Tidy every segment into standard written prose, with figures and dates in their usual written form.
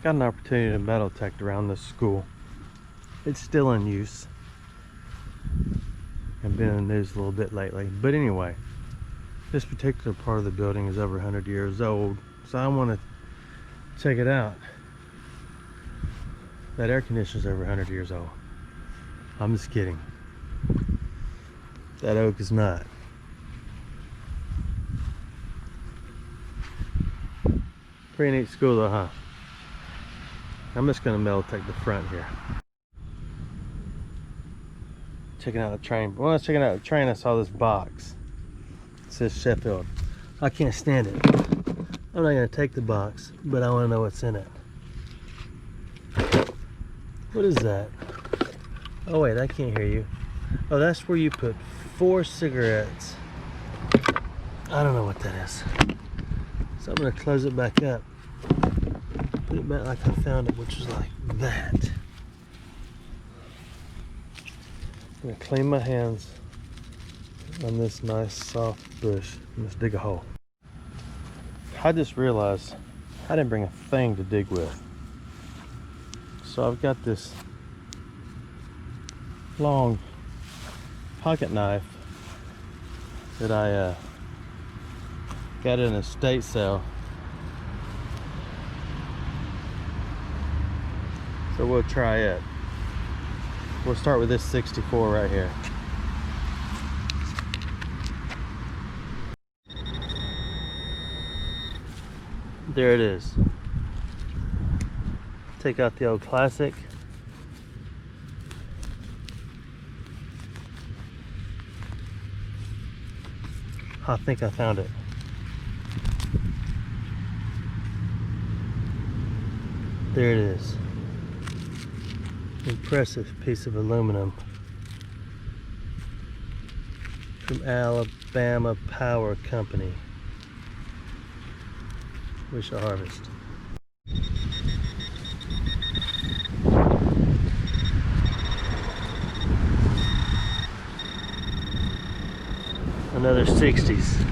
got an opportunity to metal detect around this school. It's still in use. I've been in the news a little bit lately. But anyway, this particular part of the building is over 100 years old. So I want to check it out. That air conditioner is over 100 years old. I'm just kidding. That oak is not. Pretty neat school though, huh? I'm just gonna metal detect the front here. Checking out the train. When I was checking out the train, I saw this box. It says Sheffield. I can't stand it. I'm not gonna take the box, but I wanna know what's in it. What is that? Oh wait, I can't hear you. Oh, that's where you put 4 cigarettes. I don't know what that is. So I'm gonna close it back up. Put it back like I found it, which was like that. I'm gonna clean my hands on this nice soft bush and let's dig a hole. I just realized I didn't bring a thing to dig with. So I've got this long pocket knife that I got in a estate sale. So we'll try it. We'll start with this 64 right here. There it is. Take out the old classic. I think I found it. There it is. Impressive piece of aluminum from Alabama Power Company. We shall harvest. Another 60s.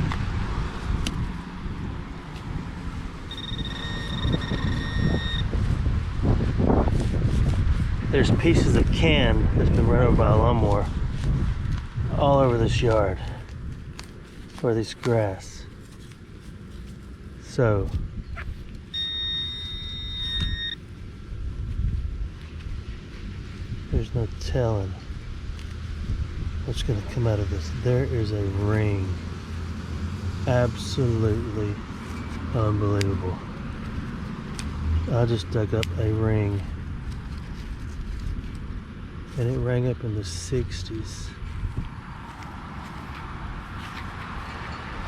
There's pieces of can that's been run over by a lawnmower all over this yard for this grass. So there's no telling what's going to come out of this. There is a ring. Absolutely unbelievable. I just dug up a ring. And it rang up in the 60s.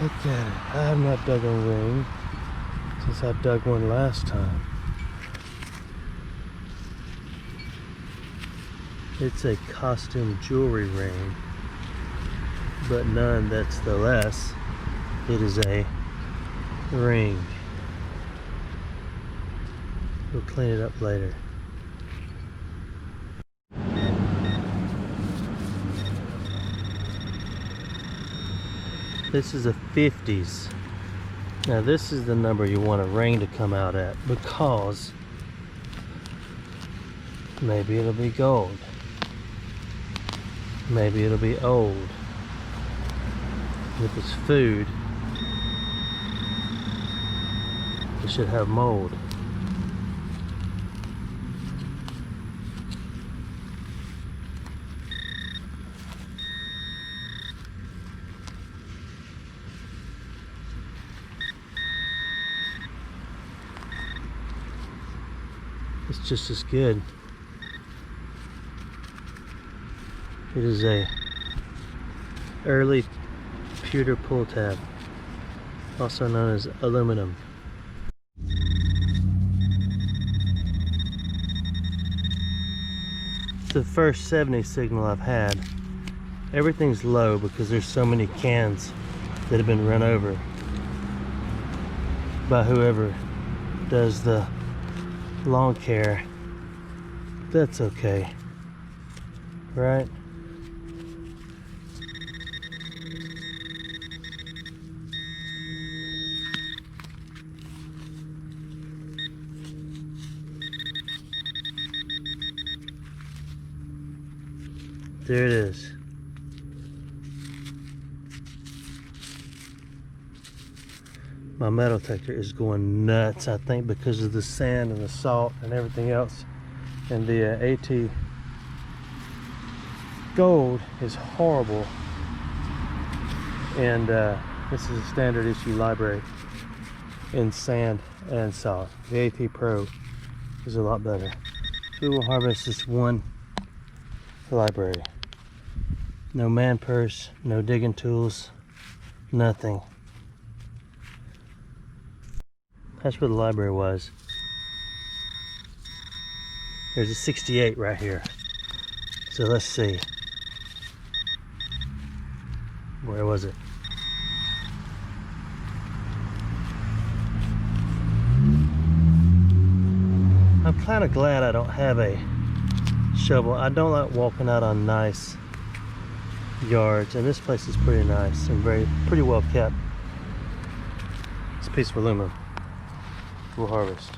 Look at it. I have not dug a ring since I dug one last time. It's a costume jewelry ring, but nonetheless, the less, it is a ring. We'll clean it up later. This is a 50s. Now this is the number you want a ring to come out at, because maybe it'll be gold. Maybe it'll be old. If it's food, it should have mold. It's just as good. It is a early pewter pull tab, also known as aluminum. It's the first 70 signal I've had. Everything's low because there's so many cans that have been run over by whoever does the lawn care. That's okay, right? There it is. My metal detector is going nuts, I think, because of the sand and the salt and everything else. And the AT gold is horrible. And this is a standard issue library in sand and salt. The AT Pro is a lot better. We will harvest this one library. No man purse, no digging tools, nothing. That's where the library was. There's a 68 right here. So let's see. Where was it? I'm kind of glad I don't have a shovel. I don't like walking out on nice yards, and this place is pretty nice and pretty well kept. It's a piece of aluminum. We'll harvest.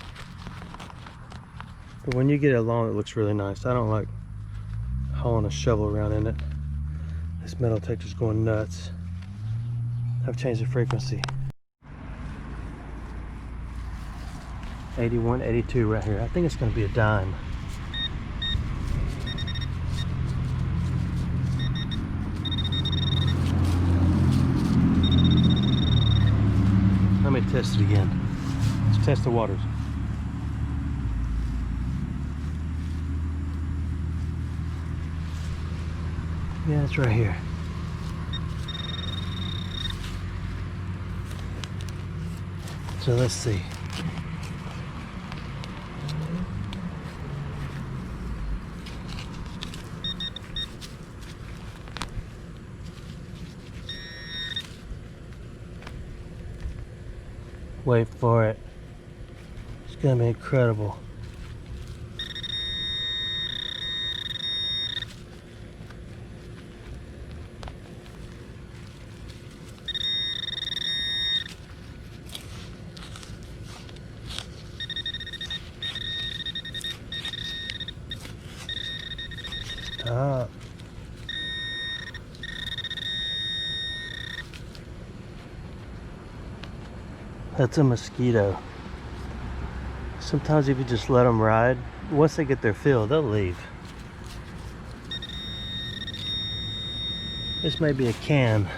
But when you get it along, it looks really nice. I don't like hauling a shovel around in it. This metal detector's going nuts. I've changed the frequency. 81, 82 right here. I think it's going to be a dime. Let me test it again. Let's test the waters. Yeah, it's right here. So let's see. Wait for it. It's gonna be incredible. Stop. That's a mosquito. Sometimes if you just let them ride, once they get their fill, they'll leave. This may be a can.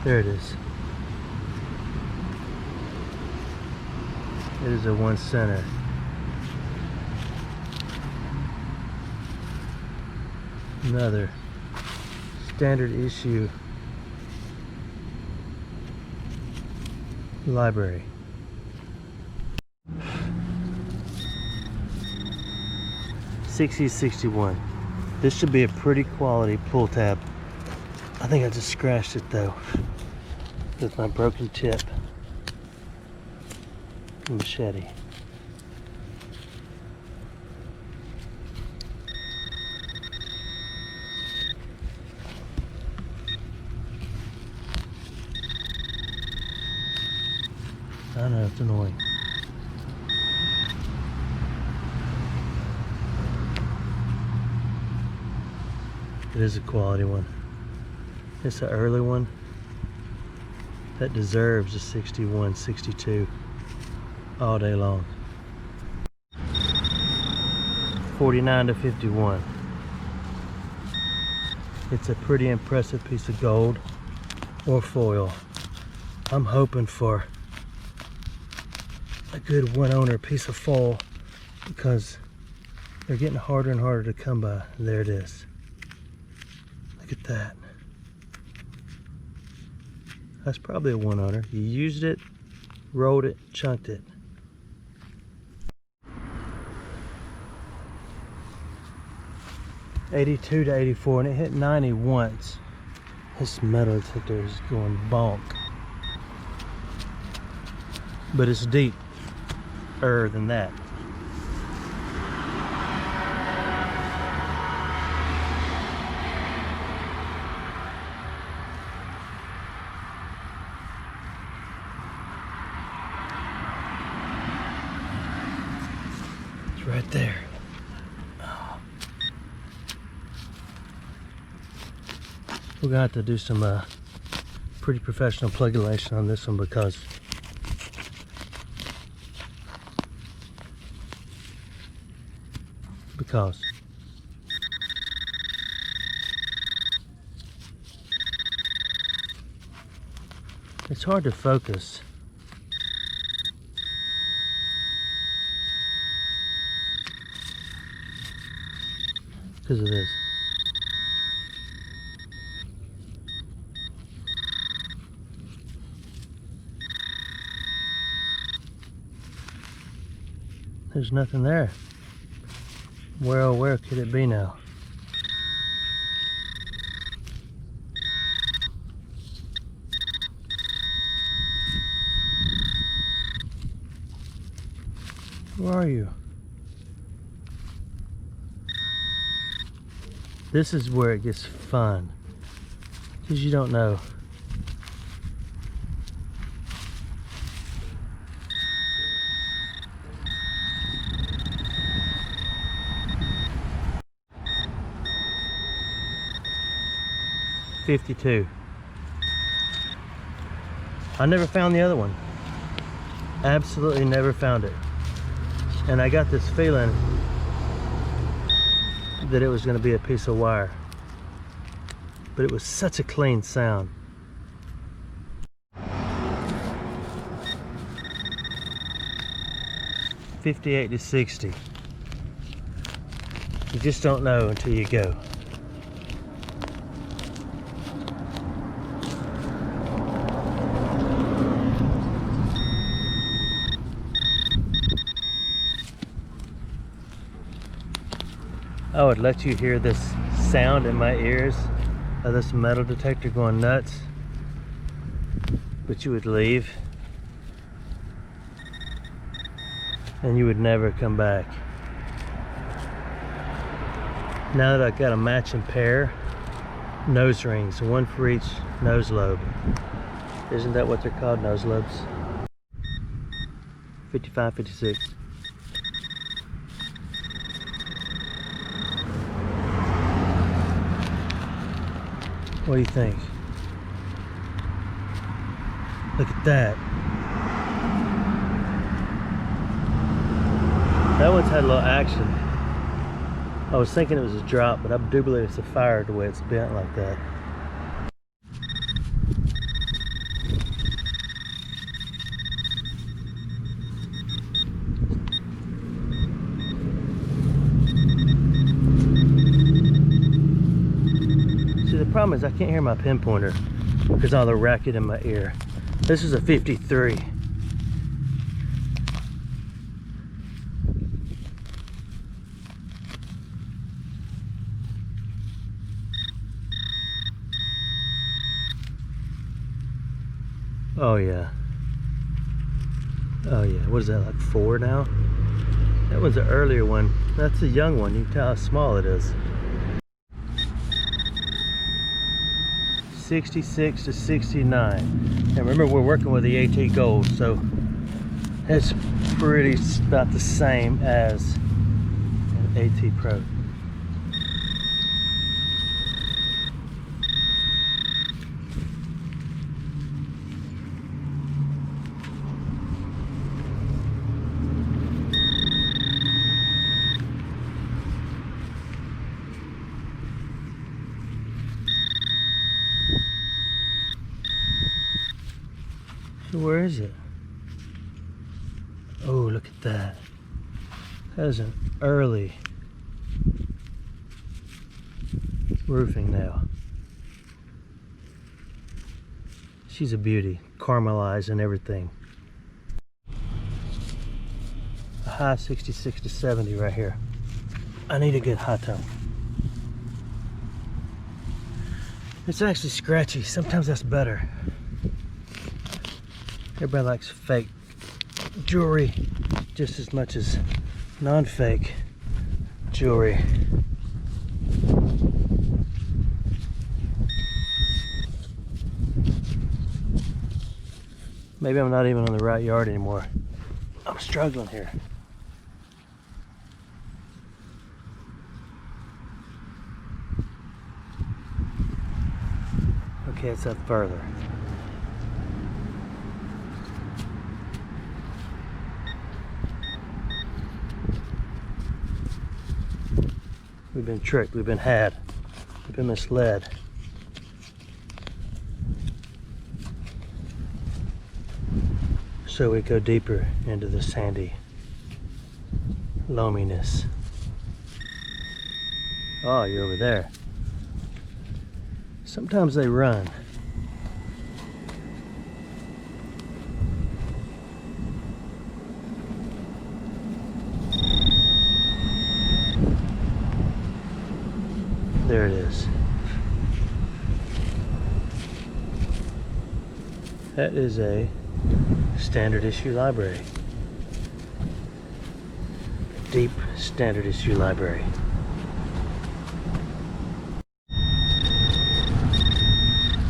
There it is. It is a 1 center. Another standard issue library. $60.61. This should be a pretty quality pull tab. I think I just scratched it though with my broken tip machete. I know it's annoying. It is a quality one. It's an early one that deserves a 61, 62 all day long. 49 to 51. It's a pretty impressive piece of gold or foil. I'm hoping for a good one owner piece of foil because they're getting harder and harder to come by. There it is. Look at that. That's probably a one owner. You used it, rolled it, chunked it. $82 to $84, and it hit 90 once. This metal detector is going bonk. But it's deeper than that. right there. Oh. We're gonna have to do some pretty professional plugulation on this one because it's hard to focus. Because of this. There's nothing there. Where, oh, where could it be now? Where are you? This is where it gets fun, because you don't know. $52. I never found the other one. Absolutely never found it. And I got this feeling that it was going to be a piece of wire, but it was such a clean sound. $58 to $60. You just don't know until you go. I would let you hear this sound in my ears of this metal detector going nuts, but you would leave and you would never come back. Now that I've got a matching pair nose rings, one for each nose lobe. Isn't that what they're called, nose lobes? 55, 56. What do you think? Look at that. That one's had a little action. I was thinking it was a drop, but I do believe it's a fire the way it's bent like that. The problem is I can't hear my pinpointer because of all the racket in my ear. This is a 53. Oh yeah. Oh yeah. What is that, like 4 now? That one's an earlier one. That's a young one. You can tell how small it is. 66 to 69. And remember, we're working with the AT Gold, so it's pretty about the same as an AT Pro. So where is it? Oh, look at that. That is an early roofing nail. She's a beauty, caramelized and everything. A high 66 to 70 right here. I need a good high tone. It's actually scratchy. Sometimes that's better. Everybody likes fake jewelry just as much as non-fake jewelry. Maybe I'm not even on the right yard anymore. I'm struggling here. Okay, it's up further. We've been tricked, we've been had, we've been misled. So we go deeper into the sandy loaminess. Oh, you're over there. Sometimes they run. There it is. That is a standard issue library. Deep standard issue library.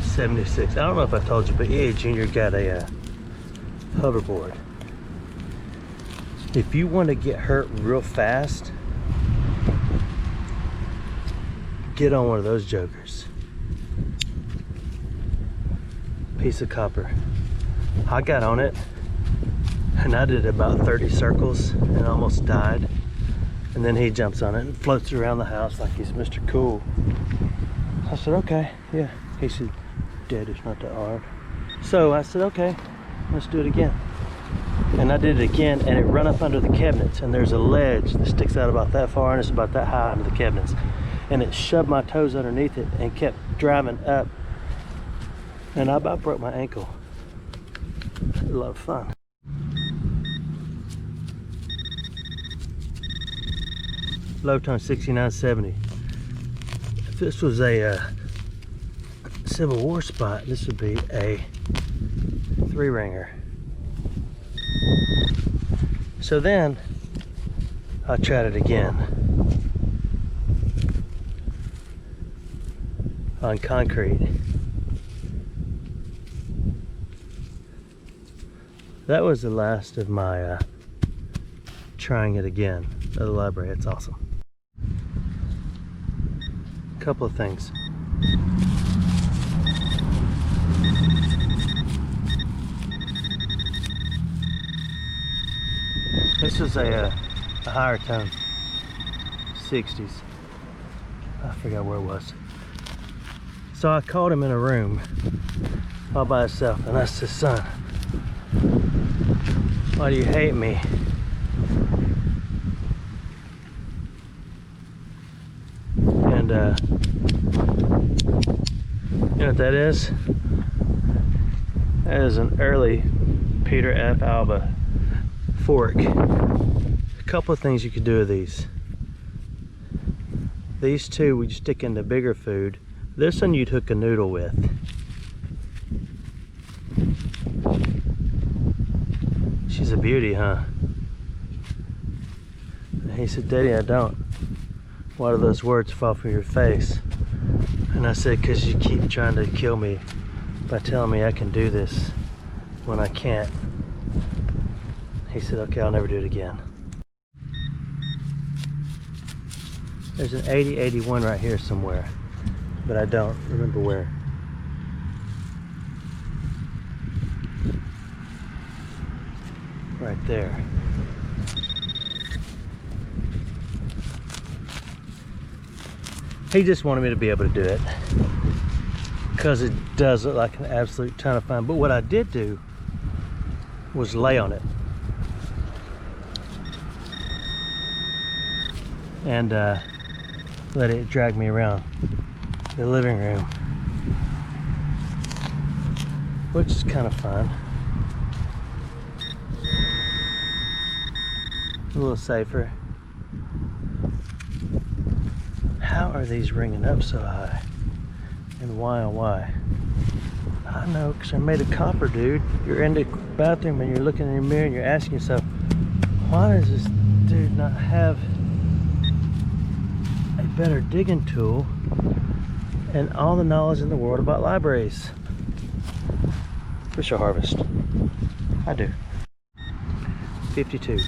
'76. I don't know if I told you, but EA Junior got a hoverboard. If you want to get hurt real fast, get on one of those jokers. Piece of copper. I got on it and I did about 30 circles and almost died. And then he jumps on it and floats around the house like he's Mr. Cool. I said, okay, yeah. He said, Dad, it's not that hard. So I said, okay, let's do it again. And I did it again, and it run up under the cabinets, and there's a ledge that sticks out about that far, and it's about that high under the cabinets. And it shoved my toes underneath it and kept driving up. And I about broke my ankle. It was a lot of fun. Low tone 6970. If this was a Civil War spot, this would be a 3-ringer. So then I tried it again on concrete. That was the last of my trying it again at the library. It's awesome. A couple of things. This is a higher tone, 60s. I forgot where it was. So I called him in a room all by himself, and I said, son, why do you hate me? And you know what that is? That is an early Peter F. Alba fork. A couple of things you could do with these. These two we stick into bigger food. This one you'd hook a noodle with. She's a beauty, huh? And he said, Daddy, I don't. Why do those words fall from your face? And I said, because you keep trying to kill me by telling me I can do this when I can't. He said, okay, I'll never do it again. There's an 8081 right here somewhere, but I don't remember where. Right there. He just wanted me to be able to do it because it does look like an absolute ton of fun. But what I did do was lay on it and let it drag me around the living room, which is kind of fun. A little safer. How are these ringing up so high? And why and why? I know, because they're made of copper, dude. You're in the bathroom and you're looking in the mirror and you're asking yourself, why does this dude not have a better digging tool and all the knowledge in the world about libraries? Fish or harvest? I do. 52.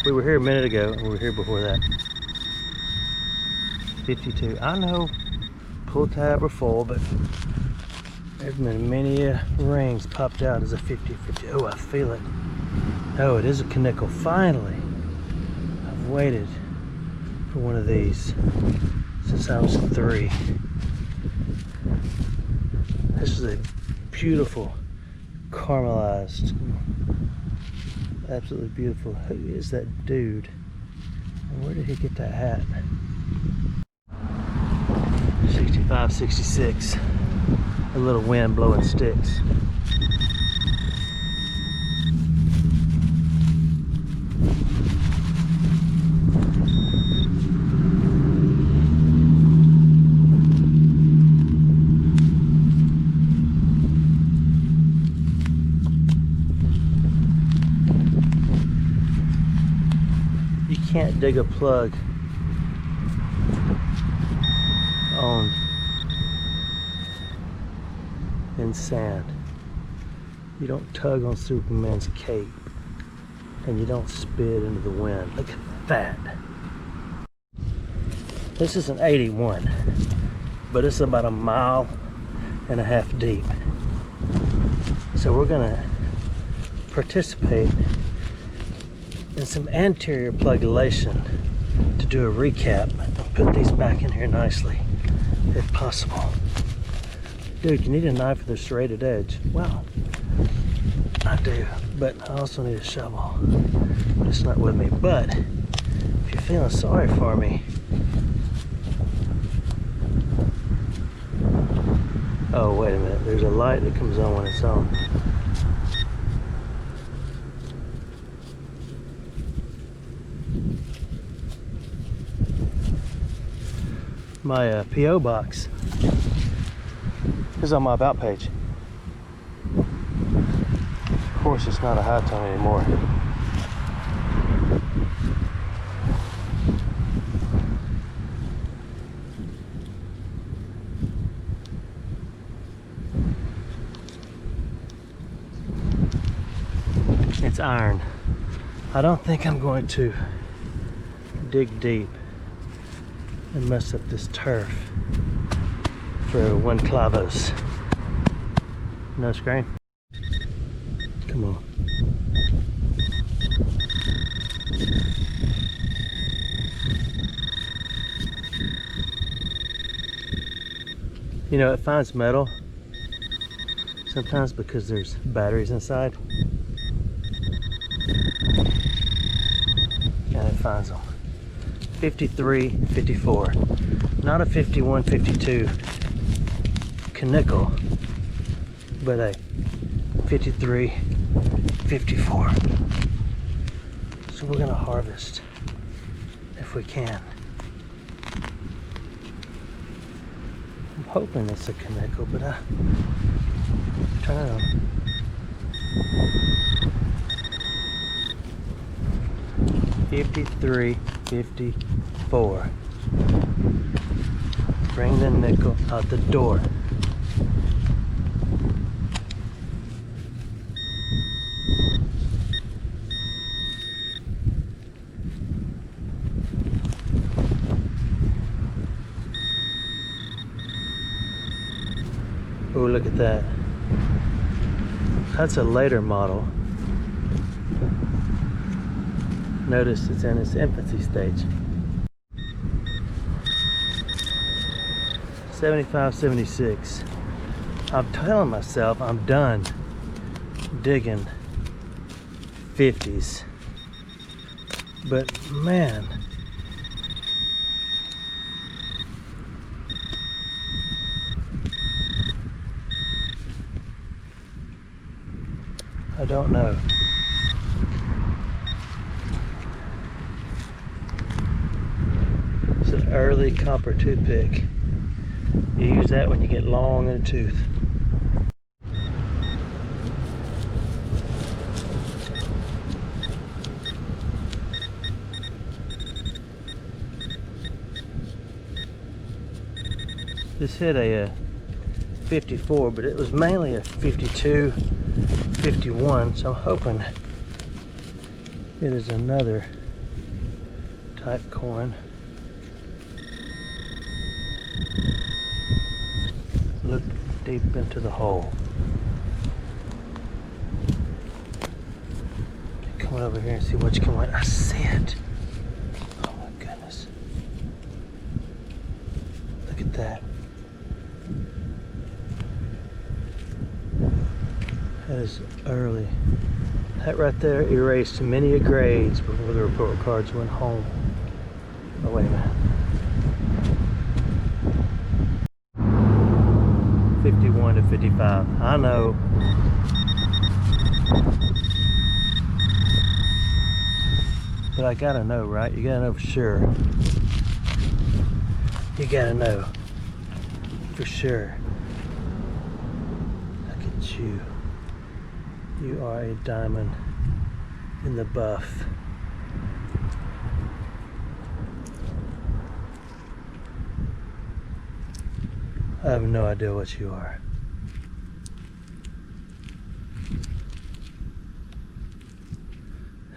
We were here a minute ago and we were here before that. 52. I know pull tab or full, but There's been many rings popped out as a 50-50. Oh, I feel it. Oh, it is a conical. Finally, I've waited for one of these since I was 3. This is a beautiful caramelized, absolutely beautiful. Who is that dude? And where did he get that hat? 65, 66. A little wind blowing sticks. You can't dig a plug in sand. You don't tug on Superman's cape, and you don't spit into the wind. Look at that. This is an 81, but it's about 1.5 miles deep. So we're gonna participate in some anterior plugulation to do a recap and put these back in here nicely, if possible. Dude, you need a knife with a serrated edge. Well, I do, but I also need a shovel. It's not with me. But if you're feeling sorry for me, oh, wait a minute. There's a light that comes on when it's on. My P.O. box is on my about page. Of course, it's not a high tone anymore. It's iron. I don't think I'm going to dig deep and mess up this turf for 1 clavos. No screen? Come on. You know, it finds metal sometimes because there's batteries inside. And it finds them. 53, 54. Not a 51, 52 conical, but a 53, 54. So we're gonna harvest if we can. I'm hoping it's a conical, but turn it on. $53, $54. Bring the nickel out the door. Oh, look at that. That's a later model. Notice it's in its infancy stage. 75, 76. I'm telling myself I'm done digging 50s. But man, I don't know. It's an early copper toothpick. You use that when you get long in a tooth. This hit a 54, but it was mainly a 52, 51, so I'm hoping it is another type coin. deep into the hole. Come over here and see what you can find. I see it. Oh my goodness. Look at that. That is early. That right there erased many grades before the report cards went home. Oh, wait a minute. 51 to 55. I know. But I gotta know, right? You gotta know for sure. You gotta know for sure. Look at you. You are a diamond in the buff. I have no idea what you are.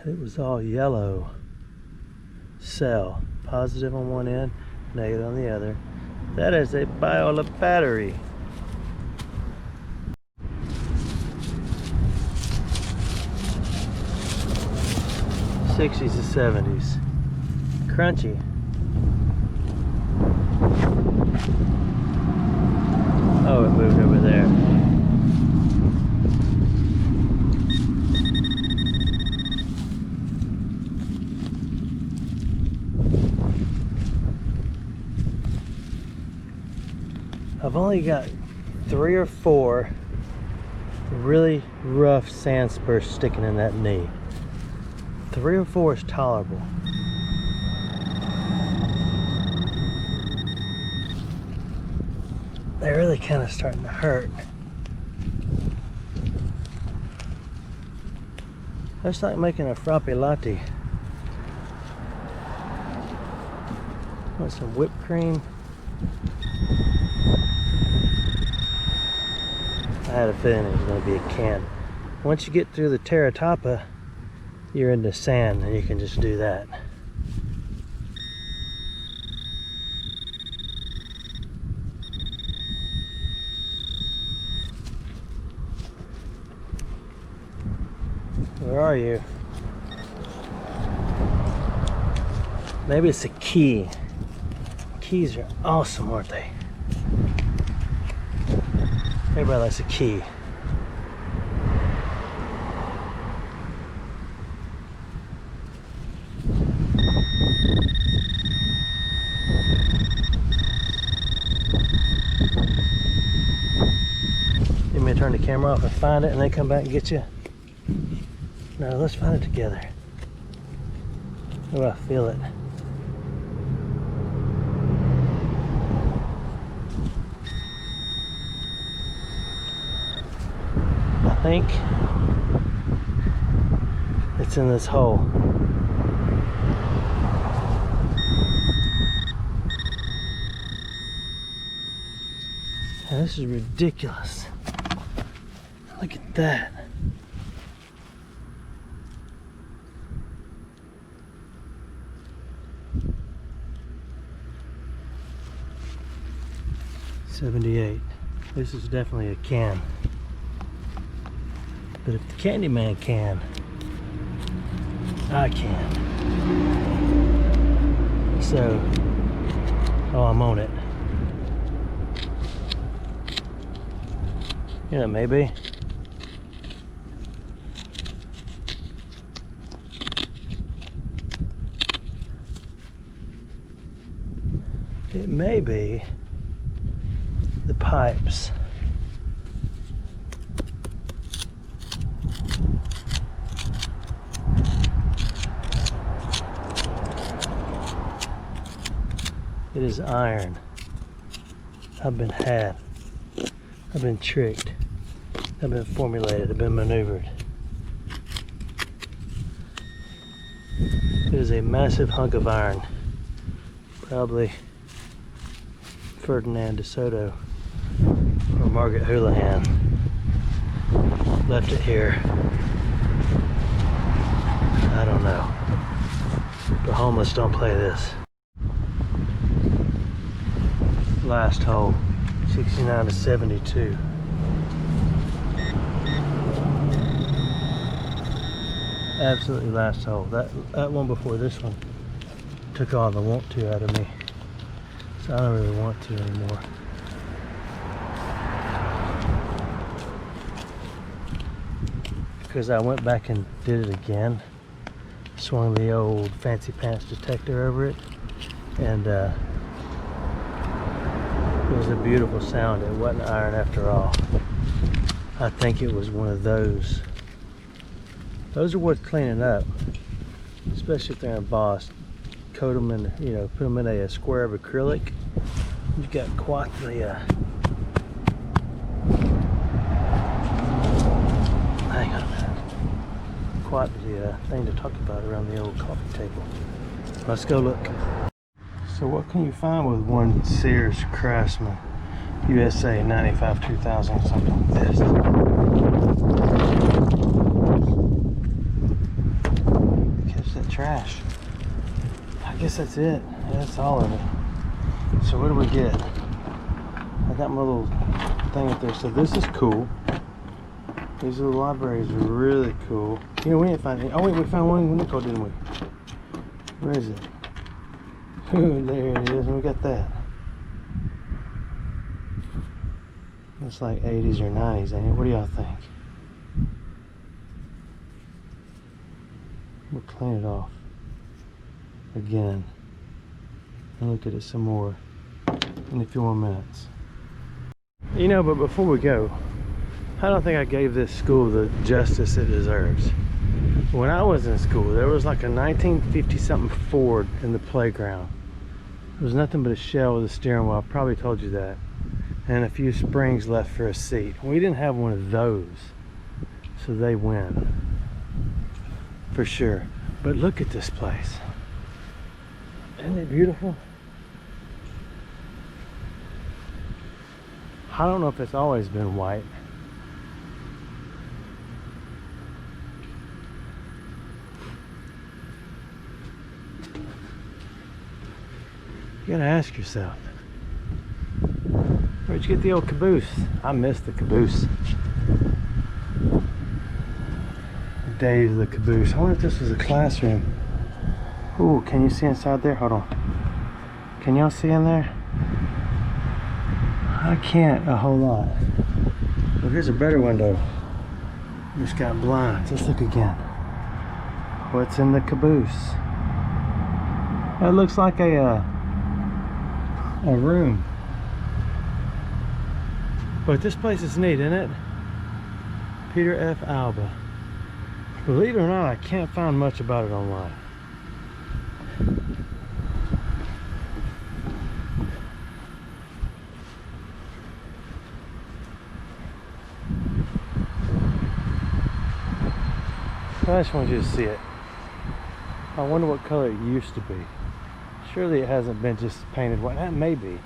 It was all yellow. Cell. Positive on one end, negative on the other. That is a Bayou battery. '60s to '70s. Crunchy. Oh, it moved over there. I've only got 3 or 4 really rough sand spurs sticking in that knee. 3 or 4 is tolerable. They're really kind of starting to hurt. That's like making a frappe latte. Want some whipped cream? I had a feeling it was going to be a can. Once you get through the terratapa, you're in the sand and you can just do that. Where are you? Maybe it's a key. Keys are awesome, aren't they? Everybody likes a key. You may turn the camera off and find it and then come back and get you. No, let's find it together. Oh, I feel it. I think it's in this hole. Now, this is ridiculous. Look at that. '78. This is definitely a can. But if the Candyman can, I can. So, oh, I'm on it. Yeah, maybe. It may be the pipes. It is iron. I've been had. I've been tricked. I've been formulated. I've been maneuvered. It is a massive hunk of iron. Probably Ferdinand de Soto or Margaret Houlihan left it here. I don't know. The homeless don't play this. Last hole. 69 to 72. Absolutely last hole. That one before this one took all the want to out of me. So I don't really want to anymore. Because I went back and did it again. Swung the old fancy pants detector over it. And it was a beautiful sound. It wasn't iron after all. I think it was one of those. Those are worth cleaning up, especially if they're embossed. Coat them in, you know, put them in a square of acrylic. You've got quite the hang on a minute. Quite the thing to talk about around the old coffee table. Let's go look. So what can you find with one Sears Craftsman USA 95 2000 something like this? Catch that trash. I guess that's it. That's all of it. So what do we get? I got my little thing up there. So this is cool. These little libraries are really cool. You know, we didn't find any. Oh wait, we found one nickel, didn't we? Where is it? Ooh, there it is. We got that. Looks like 80s or 90s, ain't it? What do y'all think? We'll clean it off again and look at it some more in a few more minutes. You know, but before we go, I don't think I gave this school the justice it deserves. When I was in school, there was like a 1950 something Ford in the playground. It was nothing but a shell with a steering wheel. I probably told you that. And a few springs left for a seat. We didn't have one of those, so they win for sure. But look at this place. Isn't it beautiful? I don't know if it's always been white. You gotta ask yourself, where'd you get the old caboose? I miss the caboose. The days of the caboose. I wonder if this was a classroom. Ooh, can you see inside there? Hold on. Can y'all see in there? I can't a whole lot. Well, here's a better window. Just got blinds. Let's look again. What's in the caboose? It looks like a room. But this place is neat, isn't it? Peter F. Alba. Believe it or not, I can't find much about it online. I just want you to see it. I wonder what color it used to be. Surely it hasn't been just painted white. That may be.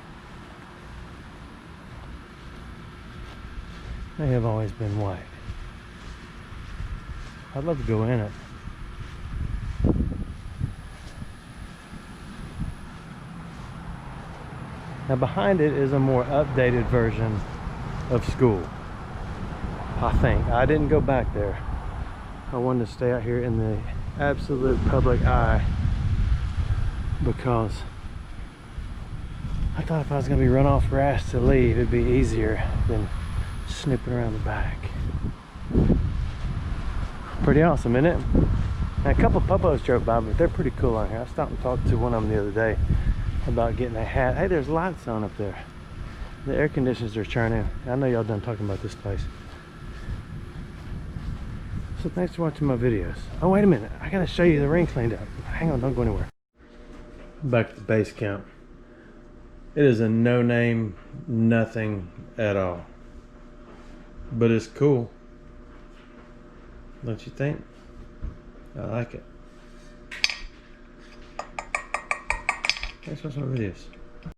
May have always been white. I'd love to go in it. Now behind it is a more updated version of school. I think. I didn't go back there. I wanted to stay out here in the absolute public eye because I thought if I was going to be run off grass to leave, it'd be easier than snooping around the back. Pretty awesome, isn't it? Now, a couple of puppos drove by, but they're pretty cool on here. I stopped and talked to one of them the other day about getting a hat. Hey, there's lights on up there. The air conditioners are turning. I know y'all done talking about this place. So thanks for watching my videos. Oh, wait a minute. I gotta show you the ring cleaned up. Hang on, don't go anywhere. Back to the base camp. It is a no-name, nothing at all. But it's cool. Don't you think? I like it. Thanks for watching my videos.